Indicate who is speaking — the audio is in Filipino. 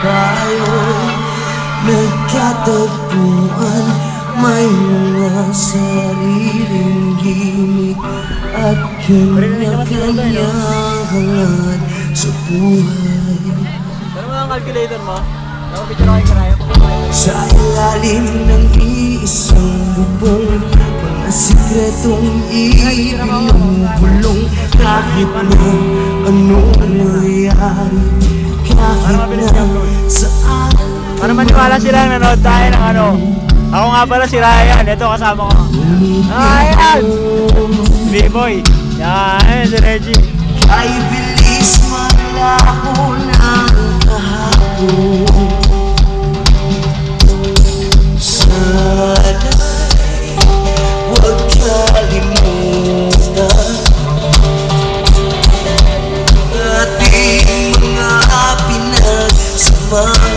Speaker 1: tayo'y nagkatagpuan. May mga sariling gimik at kanya-kanyang hangad sa buhay.
Speaker 2: Ano mo ang calculator mo? Ako picture ako yung karaya.
Speaker 1: Sa ilalim ng iisang bubong, mga sikretong ibinubulong. Kahit na anong mangyari, kahit na saan.
Speaker 2: Para maniwala sila ang nanood tayo ng ano. Ako nga pala si Ryan, ito kasama ko. Ryan! B-boy. Yan, si Reggie.
Speaker 1: Ay bilis malaho ng kahapon. Sana'y huwag kalimutan ating mga pinagsamahan.